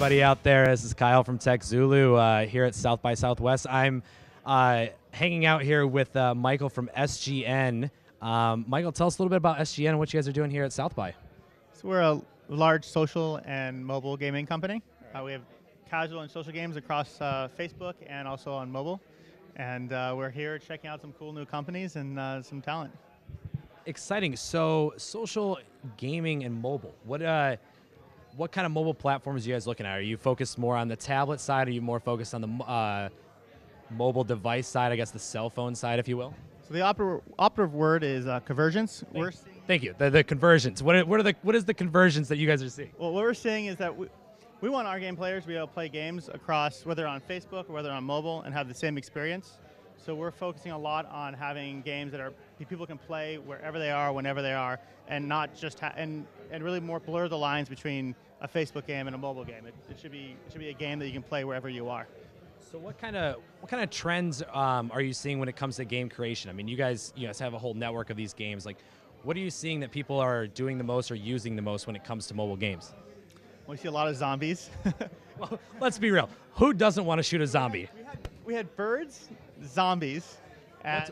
everybody out there. This is Kyle from TechZulu here at South by Southwest. I'm hanging out here with Michael from SGN. Michael, tell us a little bit about SGN and what you guys are doing here at South by. So we're a large social and mobile gaming company. We have casual and social games across Facebook and also on mobile. And we're here checking out some cool new companies and some talent. Exciting. So social gaming and mobile. What kind of mobile platforms are you guys looking at? Are you focused more on the tablet side? Are you more focused on the mobile device side, I guess the cell phone side, if you will? So the operative word is convergence. Thank you. The conversions. What is the conversions that you guys are seeing? Well, what we're seeing is that we want our game players to be able to play games across, whether on Facebook or whether on mobile, and have the same experience. So we're focusing a lot on having games that people can play wherever they are, whenever they are, and not just and really more blur the lines between a Facebook game and a mobile game. It should be a game that you can play wherever you are. So what kind of trends are you seeing when it comes to game creation? I mean, you guys have a whole network of these games. Like, what are you seeing that people are doing the most or using the most when it comes to mobile games? We see a lot of zombies. Well, let's be real. Who doesn't want to shoot a zombie? We had birds, zombies.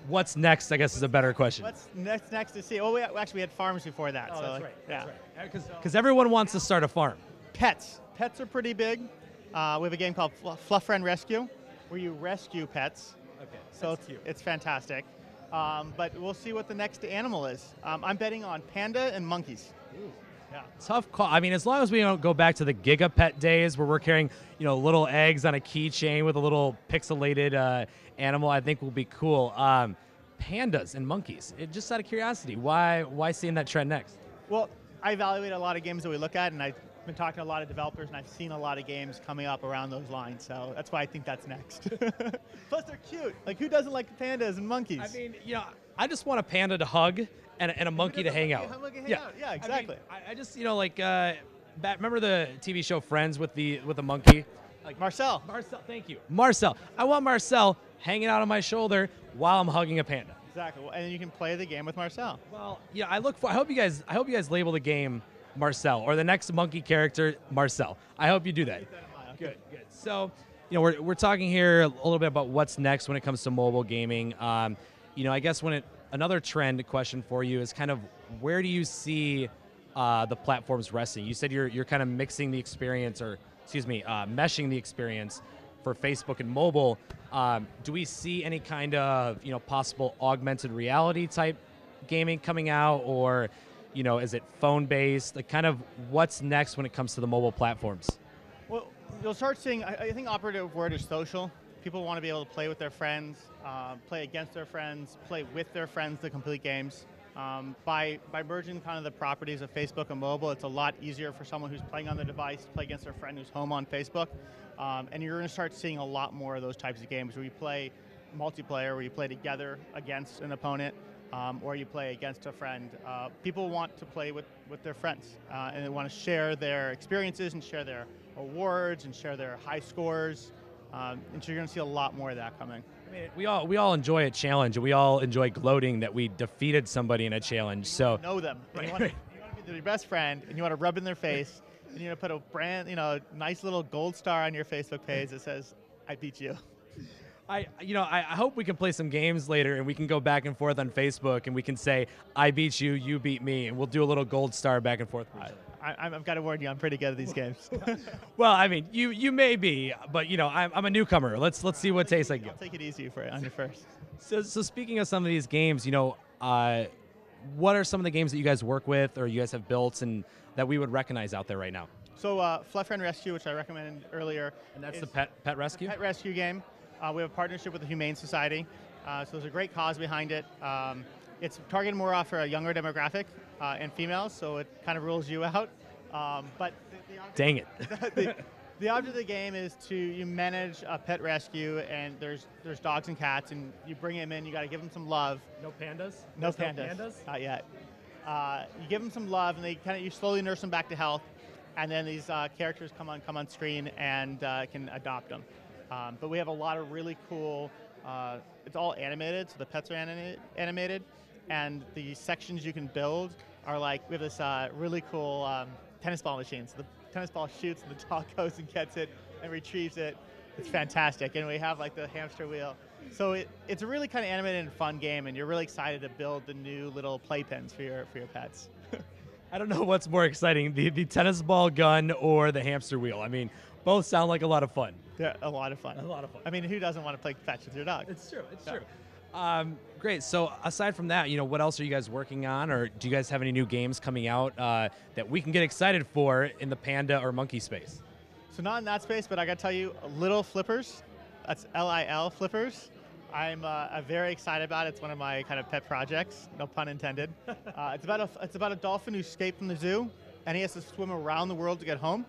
What's next, I guess, is a better question. What's next to see? Oh, we had farms before that. Oh, so that's right. Yeah. Because everyone wants to start a farm. Pets. Pets are pretty big. We have a game called Fluff Friend Rescue, where you rescue pets. Okay. So it's fantastic. But we'll see what the next animal is. I'm betting on panda and monkeys. Ooh. Yeah. Tough call. I mean, as long as we don't go back to the Gigapet days where we're carrying, little eggs on a keychain with a little pixelated animal, I think will be cool. Pandas and monkeys. Just out of curiosity, why seeing that trend next? Well, I evaluate a lot of games that we look at, and I've been talking to a lot of developers, and I've seen a lot of games coming up around those lines. So that's why I think that's next. Plus, they're cute. Like, who doesn't like pandas and monkeys? I mean, I just want a panda to hug and a monkey to hang out. Yeah, exactly. I mean, I just, remember the TV show Friends with the monkey? Like Marcel. Marcel, thank you. Marcel. I want Marcel hanging out on my shoulder while I'm hugging a panda. Exactly. And then you can play the game with Marcel. Well, yeah, I hope you guys label the game Marcel, or the next monkey character Marcel. I hope you do that. Good. So, we're talking here a little bit about what's next when it comes to mobile gaming. I guess another trend question for you is kind of where do you see the platforms resting? You said you're kind of mixing the experience, or meshing the experience for Facebook and mobile. Do we see any kind of possible augmented reality type gaming coming out, or is it phone based? Like, kind of what's next when it comes to the mobile platforms? Well, you'll start seeing. I think operative word is social. People want to be able to play with their friends, play against their friends, play with their friends to complete games. By merging kind of the properties of Facebook and mobile, it's a lot easier for someone who's playing on the device to play against their friend who's home on Facebook. And you're going to start seeing a lot more of those types of games where you play multiplayer, where you play together against an opponent, or you play against a friend. People want to play with their friends, and they want to share their experiences and share their awards and share their high scores. And so you're going to see a lot more of that coming. I mean, we all enjoy a challenge, and we all enjoy gloating that we defeated somebody in a challenge. So know them. Right. You want to be their best friend, and you want to rub in their face, and you want to put a brand, nice little gold star on your Facebook page that says, "I beat you." I hope we can play some games later, and we can go back and forth on Facebook, and we can say, "I beat you, you beat me," and we'll do a little gold star back and forth. I've got to warn you, I'm pretty good at these games. Well, I mean, you may be, but I'm a newcomer. Let's see what tastes like. I'll take it easy on your first. So speaking of some of these games, what are some of the games that you guys work with or you guys have built and that we would recognize out there right now? So Fluff Friend Rescue, which I recommended earlier. And that's the pet rescue? Pet rescue game. We have a partnership with the Humane Society. So there's a great cause behind it. It's targeted more off for a younger demographic and females, so it kind of rules you out. But dang it. The object of the game is you manage a pet rescue, and there's dogs and cats, and you bring them in. You got to give them some love. No pandas. No pandas. Not yet. You give them some love, and you slowly nurse them back to health, and then these characters come on screen and can adopt them. But we have a lot of really cool. It's all animated, so the pets are animated, and the sections you can build are like, we have this really cool tennis ball machines. The tennis ball shoots, and the dog goes and gets it and retrieves it. It's fantastic, and we have like the hamster wheel. So it's a really kind of animated and fun game, and you're really excited to build the new little playpens for your pets. I don't know what's more exciting, the tennis ball gun or the hamster wheel. I mean, both sound like a lot of fun. They're a lot of fun. A lot of fun. I mean, who doesn't want to play fetch with your dog? It's true. It's true. Great. So aside from that, what else are you guys working on, or do you guys have any new games coming out that we can get excited for in the panda or monkey space? So not in that space, but I got to tell you, Little Flippers. That's Lil Flippers. I'm very excited about it. It's one of my kind of pet projects, no pun intended. It's about a dolphin who escaped from the zoo, and he has to swim around the world to get home,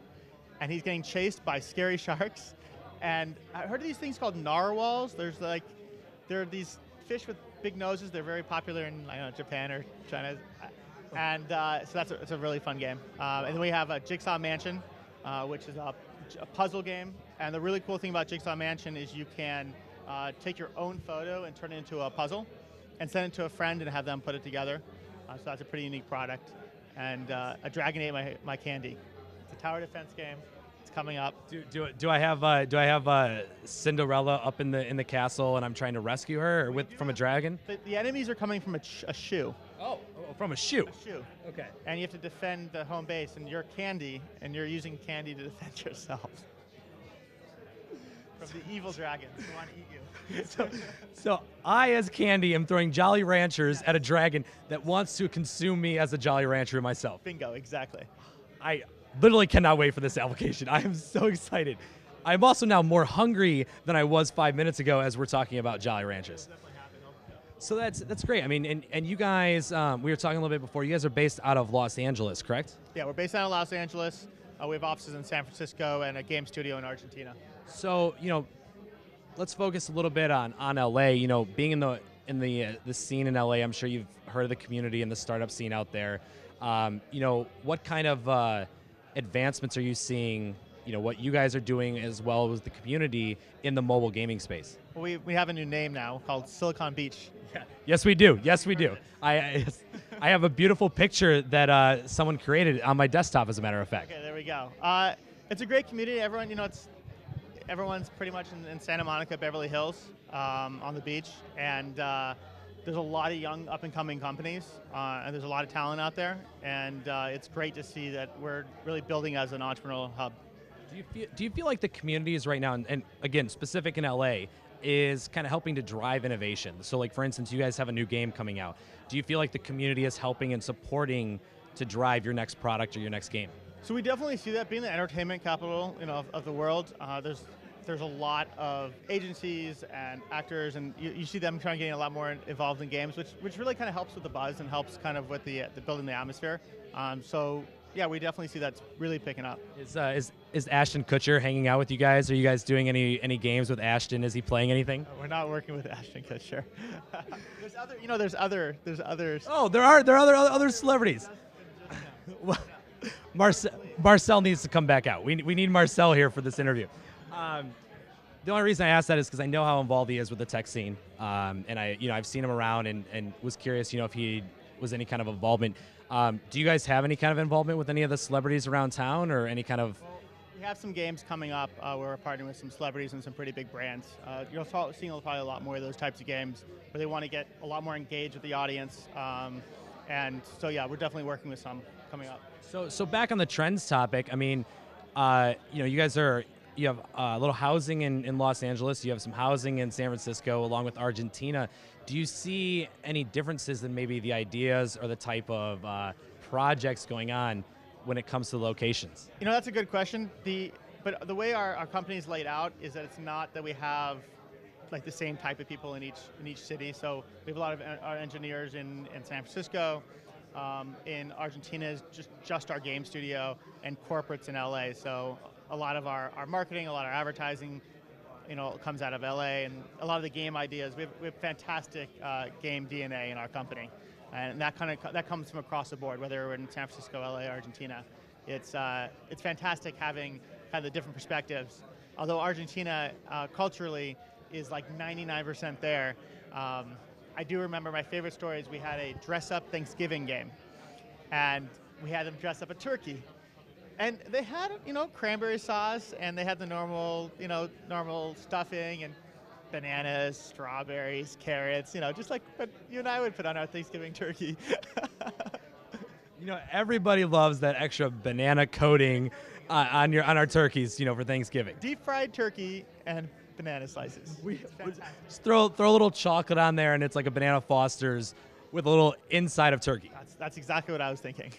and he's getting chased by scary sharks. And I heard of these things called narwhals. There are these fish with big noses. They're very popular in Japan or China, and so it's a really fun game. And then we have a Jigsaw Mansion, which is a puzzle game. And the really cool thing about Jigsaw Mansion is you can take your own photo and turn it into a puzzle and send it to a friend and have them put it together. So that's a pretty unique product. And a dragon ate my candy. It's a tower defense game. It's coming up. Do I have Cinderella up in the castle and I'm trying to rescue her from a dragon? The enemies are coming from a shoe. Oh, from a shoe. A shoe. Okay. And you have to defend the home base, and you're candy, and you're using candy to defend yourself from the evil dragons who want to eat you. So I, as Candy, am throwing Jolly Ranchers at a dragon that wants to consume me as a Jolly Rancher myself. Bingo, exactly. I literally cannot wait for this application. I am so excited. I'm also now more hungry than I was 5 minutes ago as we're talking about Jolly Ranchers. So that's great. I mean, and you guys, we were talking a little bit before, you guys are based out of Los Angeles, correct? Yeah, we're based out of Los Angeles. We have offices in San Francisco and a game studio in Argentina. So, let's focus a little bit on LA. Being in the scene in LA, I'm sure you've heard of the community and the startup scene out there. What kind of advancements are you seeing, what you guys are doing as well as the community in the mobile gaming space? Well, we have a new name now called Silicon Beach. Yeah. Yes, we do. Yes, we do. I have a beautiful picture that someone created on my desktop, as a matter of fact. Okay, there we go. It's a great community. Everyone, everyone's pretty much in Santa Monica, Beverly Hills, on the beach, and there's a lot of young up-and-coming companies, and there's a lot of talent out there, and it's great to see that we're really building as an entrepreneurial hub. Do you feel like the communities right now, and again, specific in LA, is kind of helping to drive innovation? So like, for instance, you guys have a new game coming out. Do you feel like the community is helping and supporting to drive your next product or your next game? So we definitely see that. Being the entertainment capital of the world, there's a lot of agencies and actors, and you see them trying to get a lot more involved in games, which really kind of helps with the buzz and helps kind of with the building the atmosphere. So yeah, we definitely see that's really picking up. Is Ashton Kutcher hanging out with you guys? Are you guys doing any games with Ashton? Is he playing anything? We're not working with Ashton Kutcher. there's others. Oh, there are other celebrities. Well, Marcel needs to come back out. We need Marcel here for this interview. The only reason I asked that is because I know how involved he is with the tech scene, and I've seen him around and was curious, if he was any kind of involvement. Do you guys have any kind of involvement with any of the celebrities around town, or any kind of? Well, we have some games coming up. We're partnering with some celebrities and some pretty big brands. You're seeing probably a lot more of those types of games where they want to get a lot more engaged with the audience. And so yeah, we're definitely working with some coming up. So back on the trends topic, I mean, you guys you have a little housing in Los Angeles, you have some housing in San Francisco, along with Argentina. Do you see any differences in maybe the ideas or the type of projects going on when it comes to locations? That's a good question. But the way our company is laid out is that it's not that we have like the same type of people in each city. So we have a lot of our engineers in San Francisco. In Argentina is just our game studio, and corporates in LA. So a lot of our marketing, a lot of our advertising, comes out of LA, and a lot of the game ideas. We have fantastic game DNA in our company, and that comes from across the board, whether we're in San Francisco, LA, Argentina. It's fantastic having kind of the different perspectives. Although Argentina culturally is like 99% there. I do remember my favorite story is we had a dress-up Thanksgiving game, and we had them dress up a turkey, And they had, cranberry sauce, and they had the normal, normal stuffing and bananas, strawberries, carrots, just like what you and I would put on our Thanksgiving turkey. Everybody loves that extra banana coating on our turkeys, for Thanksgiving. Deep fried turkey and banana slices. Just throw a little chocolate on there, and it's like a banana Foster's with a little inside of turkey. That's exactly what I was thinking.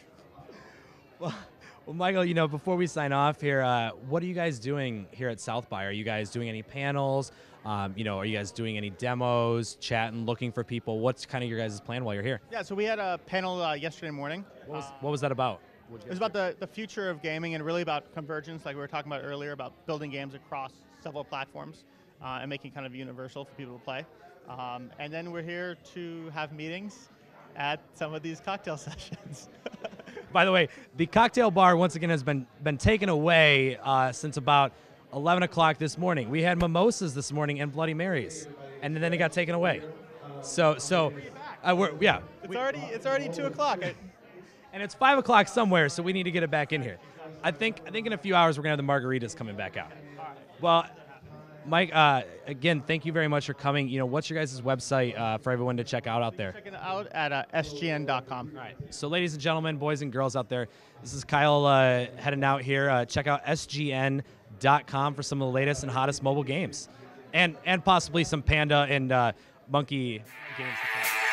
Well, Michael, before we sign off here, what are you guys doing here at South by? Are you guys doing any panels? Are you guys doing any demos, chatting, looking for people? What's kind of your guys' plan while you're here? Yeah, so we had a panel yesterday morning. What was that about? It was about the future of gaming and really about convergence, like we were talking about earlier, about building games across several platforms and making kind of universal for people to play. And then we're here to have meetings at some of these cocktail sessions. By the way, the cocktail bar, once again, has been taken away since about 11 o'clock this morning. We had mimosas this morning and Bloody Marys, and then it got taken away. So It's already 2 o'clock. And it's 5 o'clock somewhere, so we need to get it back in here. I think in a few hours we're going to have the margaritas coming back out. Well, Mike, again, thank you very much for coming. What's your guys' website for everyone to check out there? Check it out at sgn.com. All right. So, ladies and gentlemen, boys and girls out there, this is Kyle heading out here. Check out sgn.com for some of the latest and hottest mobile games, and possibly some Panda and Monkey games to play.